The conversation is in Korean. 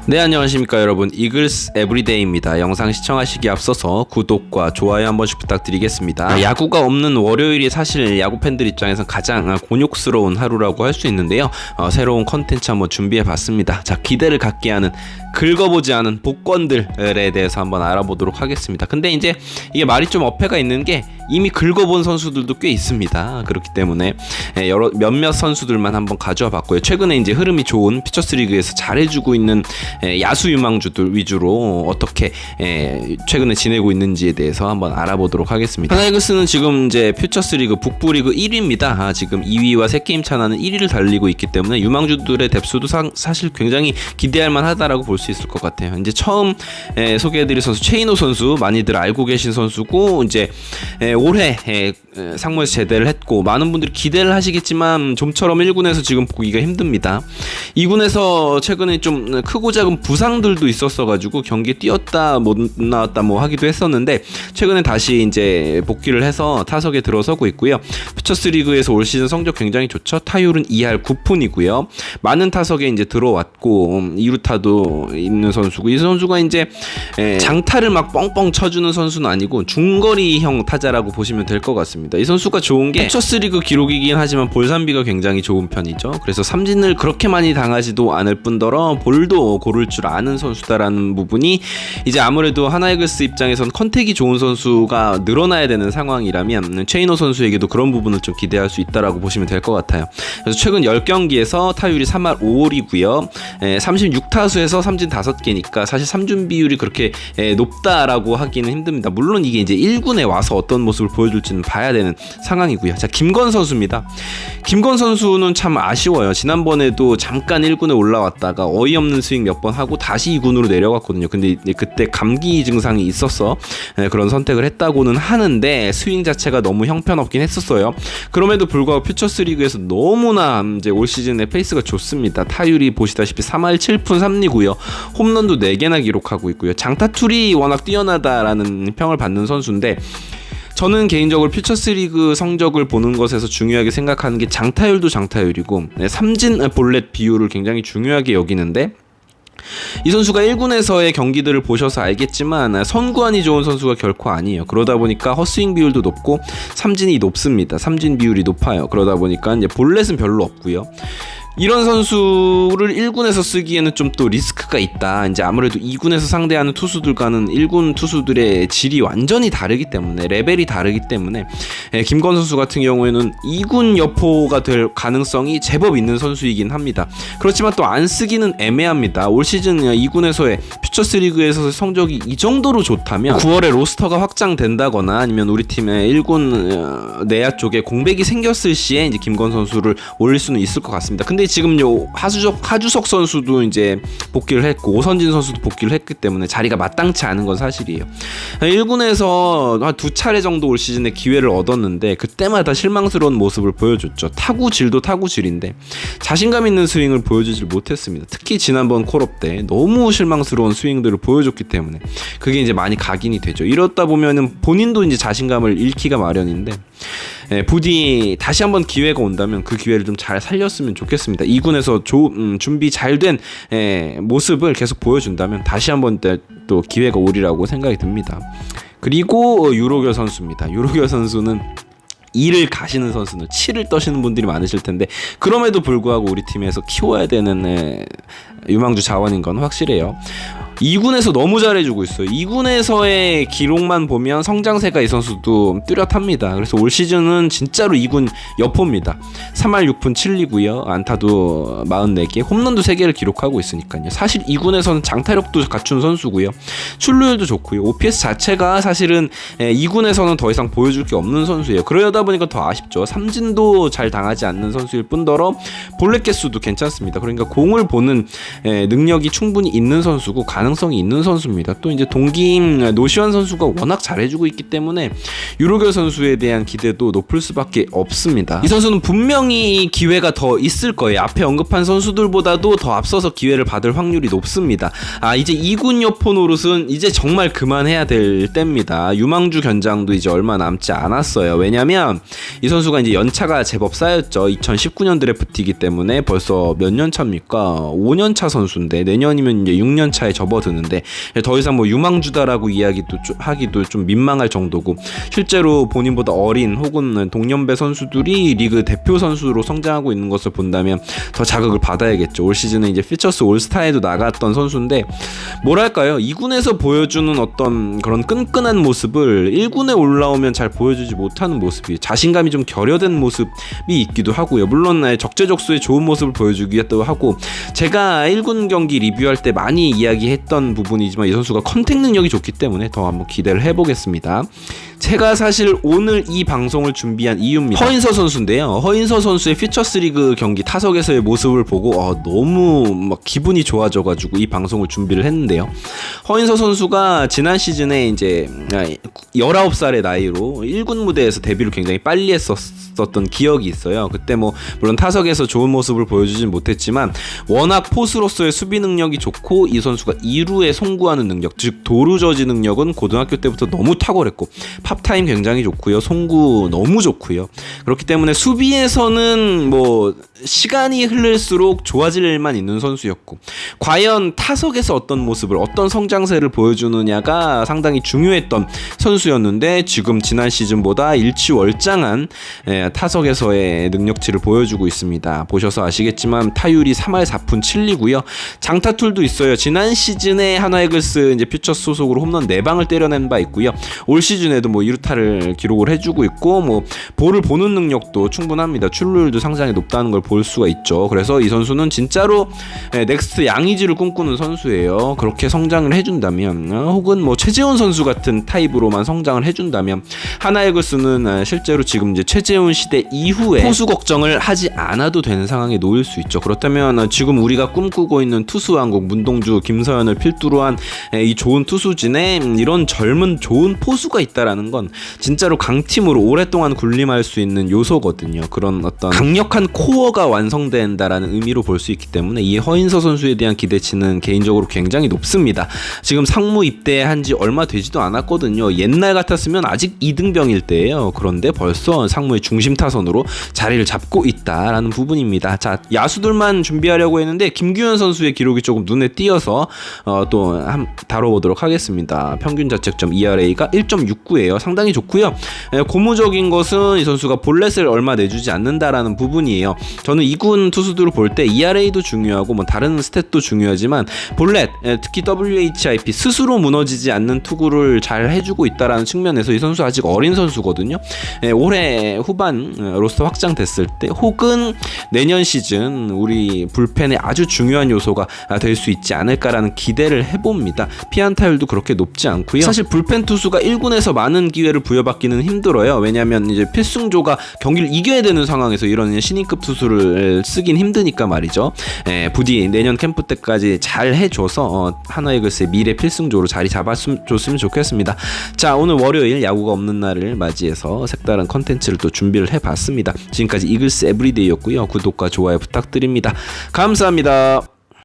네, 안녕하십니까 여러분. 이글스 에브리데이입니다. 영상 시청하시기 앞서서 구독과 좋아요 한 번씩 부탁드리겠습니다. 야구가 없는 월요일이 사실 야구 팬들 입장에서 가장 곤욕스러운 하루라고 할 수 있는데요. 새로운 컨텐츠 한번 준비해 봤습니다. 자, 기대를 갖게 하는 긁어보지 않은 복권들에 대해서 한번 알아보도록 하겠습니다. 근데 이제 이게 말이 좀 어폐가 있는 게 이미 긁어본 선수들도 꽤 있습니다. 그렇기 때문에 몇몇 선수들만 한번 가져와 봤고요. 최근에 이제 흐름이 좋은 퓨처스리그에서 잘해주고 있는 야수 유망주들 위주로 어떻게 최근에 지내고 있는지에 대해서 한번 알아보도록 하겠습니다. 하나이글스는 지금 이제 퓨처스리그 북부리그 1위입니다. 지금 2위와 3게임 차 나는 1위를 달리고 있기 때문에 유망주들의 뎁스도 사실 굉장히 기대할 만하다라고 볼 수 있을 것 같아요. 이제 처음 소개해드릴 선수 최인호 선수, 많이들 알고 계신 선수고 이제 올해 상무에서 제대를 했고 많은 분들이 기대를 하시겠지만 좀처럼 1군에서 지금 보기가 힘듭니다. 2군에서 최근에 좀 크고 작은 부상들도 있었어가지고 경기에 뛰었다 못 나왔다 뭐 하기도 했었는데 최근에 다시 이제 복귀를 해서 타석에 들어서고 있고요. 퓨처스리그에서 올 시즌 성적 굉장히 좋죠. 타율은 2할 9푼이고요. 많은 타석에 이제 들어왔고 2루타도 있는 선수고, 이 선수가 이제 장타를 막 뻥뻥 쳐주는 선수는 아니고 중거리형 타자라고 보시면 될 것 같습니다. 이 선수가 좋은 게 퓨처스리그 기록이긴 하지만 볼삼비가 굉장히 좋은 편이죠. 그래서 삼진을 그렇게 많이 당하지도 않을 뿐더러 볼도 고를 줄 아는 선수다라는 부분이 이제 아무래도 하나이글스 입장에선 컨택이 좋은 선수가 늘어나야 되는 상황이라면 최인호 선수에게도 그런 부분을 좀 기대할 수 있다라고 보시면 될 것 같아요. 그래서 최근 10경기에서 타율이 3할 5홀이고요. 36타수에서 삼진 5개니까 사실 삼진 비율이 그렇게 높다라고 하기는 힘듭니다. 물론 이게 이제 1군에 와서 어떤 모습을 보여줄지는 봐야 되는 상황이고요. 자, 김건 선수입니다. 김건 선수는 참 아쉬워요. 지난번에도 잠깐 1군에 올라왔다가 어이없는 스윙 몇 번 하고 다시 2군으로 내려갔거든요. 근데 그때 감기 증상이 있어서 그런 선택을 했다고는 하는데 스윙 자체가 너무 형편없긴 했었어요. 그럼에도 불구하고 퓨처스리그에서 너무나 이제 올 시즌의 페이스가 좋습니다. 타율이 보시다시피 3할 7푼 3리고요. 홈런도 4개나 기록하고 있고요. 장타툴이 워낙 뛰어나다라는 평을 받는 선수인데, 저는 개인적으로 퓨처스리그 성적을 보는 것에서 중요하게 생각하는 게 장타율도 장타율이고 삼진 볼넷 비율을 굉장히 중요하게 여기는데, 이 선수가 1군에서의 경기들을 보셔서 알겠지만 선구안이 좋은 선수가 결코 아니에요. 그러다 보니까 헛스윙 비율도 높고 삼진이 높습니다. 삼진 비율이 높아요. 그러다 보니까 이제 볼넷은 별로 없고요. 이런 선수를 1군에서 쓰기에는 좀 또 리스크가 있다. 이제 아무래도 2군에서 상대하는 투수들과는 1군 투수들의 질이 완전히 다르기 때문에, 레벨이 다르기 때문에 김건 선수 같은 경우에는 2군 여포가 될 가능성이 제법 있는 선수이긴 합니다. 그렇지만 또 안 쓰기는 애매합니다. 올 시즌 2군에서의 퓨처스리그에서의 성적이 이 정도로 좋다면 9월에 로스터가 확장된다거나 아니면 우리 팀의 1군 내야 쪽에 공백이 생겼을 시에 이제 김건 선수를 올릴 수는 있을 것 같습니다. 근데 지금 하주석 선수도 이제 복귀를 했고 오선진 선수도 복귀를 했기 때문에 자리가 마땅치 않은 건 사실이에요. 1군에서 한 2차례 정도 올 시즌에 기회를 얻었는데 그때마다 실망스러운 모습을 보여줬죠. 타구질도 타구질인데 자신감 있는 스윙을 보여주질 못했습니다. 특히 지난번 콜업 때 너무 실망스러운 스윙들을 보여줬기 때문에 그게 이제 많이 각인이 되죠. 이렇다 보면은 본인도 이제 자신감을 잃기가 마련인데, 부디 다시 한번 기회가 온다면 그 기회를 좀 잘 살렸으면 좋겠습니다. 2군에서 준비 잘 된 모습을 계속 보여준다면 다시 한번 또 기회가 오리라고 생각이 듭니다. 그리고 유로결 선수입니다. 유로결 선수는 2를 가시는 선수는 7을 떠시는 분들이 많으실 텐데 그럼에도 불구하고 우리 팀에서 키워야 되는 유망주 자원인 건 확실해요. 2군에서 너무 잘해주고 있어요. 2군에서의 기록만 보면 성장세가 이 선수도 뚜렷합니다. 그래서 올 시즌은 진짜로 2군 여포입니다. 3할 6푼 7리고요. 안타도 44개, 홈런도 3개를 기록하고 있으니까요. 사실 2군에서는 장타력도 갖춘 선수고요. 출루율도 좋고요. OPS 자체가 사실은 2군에서는 더 이상 보여줄 게 없는 선수예요. 그러다 보니까 더 아쉽죠. 삼진도 잘 당하지 않는 선수일 뿐더러 볼넷 개수도 괜찮습니다. 그러니까 공을 보는 능력이 충분히 있는 선수고 가능성이 있는 선수입니다. 또 이제 동기인 노시환 선수가 워낙 잘해주고 있기 때문에 유로결 선수에 대한 기대도 높을 수밖에 없습니다. 이 선수는 분명히 기회가 더 있을 거예요. 앞에 언급한 선수들보다도 더 앞서서 기회를 받을 확률이 높습니다. 이제 2군 여포 노릇은 이제 정말 그만해야 될 때입니다. 유망주 견장도 이제 얼마 남지 않았어요. 왜냐면 이 선수가 이제 연차가 제법 쌓였죠. 2019년 드래프트이기 때문에 벌써 몇 년 차입니까? 5년 차 선수인데 내년이면 이제 6년 차에 접어드는데 더 이상 뭐 유망주다라고 하기도 좀 민망할 정도고, 실제로 본인보다 어린 혹은 동년배 선수들이 리그 대표 선수로 성장하고 있는 것을 본다면 더 자극을 받아야겠죠. 올 시즌에 이제 피처스 올스타에도 나갔던 선수인데 뭐랄까요, 2군에서 보여주는 어떤 그런 끈끈한 모습을 1군에 올라오면 잘 보여주지 못하는 모습이, 자신감이 좀 결여된 모습이 있기도 하고요. 물론 적재적소에 좋은 모습을 보여주기도 하고, 제가 1군 경기 리뷰할 때 많이 이야기했던 부분이지만 이 선수가 컨택 능력이 좋기 때문에 더 한번 기대를 해보겠습니다. 제가 사실 오늘 이 방송을 준비한 이유입니다. 허인서 선수인데요. 허인서 선수의 퓨처스 리그 경기 타석에서의 모습을 보고 너무 막 기분이 좋아져가지고 이 방송을 준비를 했는데요. 허인서 선수가 지난 시즌에 이제 19살의 나이로 1군 무대에서 데뷔를 굉장히 빨리 했었던 기억이 있어요. 그때 뭐 물론 타석에서 좋은 모습을 보여주진 못했지만 워낙 포수로서의 수비 능력이 좋고, 이 선수가 2루에 송구하는 능력, 즉 도루 저지 능력은 고등학교 때부터 너무 탁월했고, 팝타임 굉장히 좋고요, 송구 너무 좋고요. 그렇기 때문에 수비에서는 뭐 시간이 흐를수록 좋아질 일만 있는 선수였고, 과연 타석에서 어떤 모습을, 어떤 성장세를 보여주느냐가 상당히 중요했던 선수였는데, 지금 지난 시즌보다 일취월장한 타석에서의 능력치를 보여주고 있습니다. 보셔서 아시겠지만 타율이 3할 4푼 7리고요. 장타툴도 있어요. 지난 시즌에 한화이글스 이제 퓨처스 소속으로 홈런 4방을 때려낸 바 있고요. 올 시즌에도 뭐 2루타를 기록을 해주고 있고, 뭐 볼을 보는 능력도 충분합니다. 출루율도 상당히 높다는 걸 볼 수가 있죠. 그래서 이 선수는 진짜로 넥스트 양의지를 꿈꾸는 선수예요. 그렇게 성장을 해준다면, 혹은 뭐 최재훈 선수 같은 타입으로만 성장을 해준다면, 하나이글스는 실제로 지금 이제 최재훈 시대 이후에 포수 걱정을 하지 않아도 되는 상황에 놓일 수 있죠. 그렇다면 지금 우리가 꿈꾸고 있는 투수왕국, 문동주, 김서현을 필두로 한 이 좋은 투수진에 이런 젊은 좋은 포수가 있다라는 건 진짜로 강팀으로 오랫동안 군림할 수 있는 요소거든요. 그런 어떤 강력한 코어가 완성된다라는 의미로 볼 수 있기 때문에 이 허인서 선수에 대한 기대치는 개인적으로 굉장히 높습니다. 지금 상무 입대한 지 얼마 되지도 않았거든요. 옛날 같았으면 아직 2등병일 때예요. 그런데 벌써 상무의 중심 타선으로 자리를 잡고 있다라는 부분입니다. 자, 야수들만 준비하려고 했는데 김규현 선수의 기록이 조금 눈에 띄어서 또 다뤄보도록 하겠습니다. 평균 자책점 ERA가 1.69예요. 상당히 좋고요. 고무적인 것은 이 선수가 볼넷을 얼마 내주지 않는다라는 부분이에요. 저는 2군 투수들을 볼 때 ERA도 중요하고 뭐 다른 스탯도 중요하지만 볼넷, 특히 WHIP, 스스로 무너지지 않는 투구를 잘 해주고 있다라는 측면에서 이 선수 아직 어린 선수거든요. 올해 후반 로스터 확장됐을 때 혹은 내년 시즌 우리 불펜의 아주 중요한 요소가 될 수 있지 않을까라는 기대를 해봅니다. 피안타율도 그렇게 높지 않고요. 사실 불펜 투수가 1군에서 많은 기회를 부여받기는 힘들어요. 왜냐하면 이제 필승조가 경기를 이겨야 되는 상황에서 이런 신인급 투수를 쓰긴 힘드니까 말이죠. 부디 내년 캠프 때까지 잘 해줘서 하나이글스의 미래 필승조로 자리 잡아줬으면 좋겠습니다. 자, 오늘 월요일 야구가 없는 날을 맞이해서 색다른 컨텐츠를 또 준비를 해봤습니다. 지금까지 이글스 에브리데이였고요. 구독과 좋아요 부탁드립니다. 감사합니다.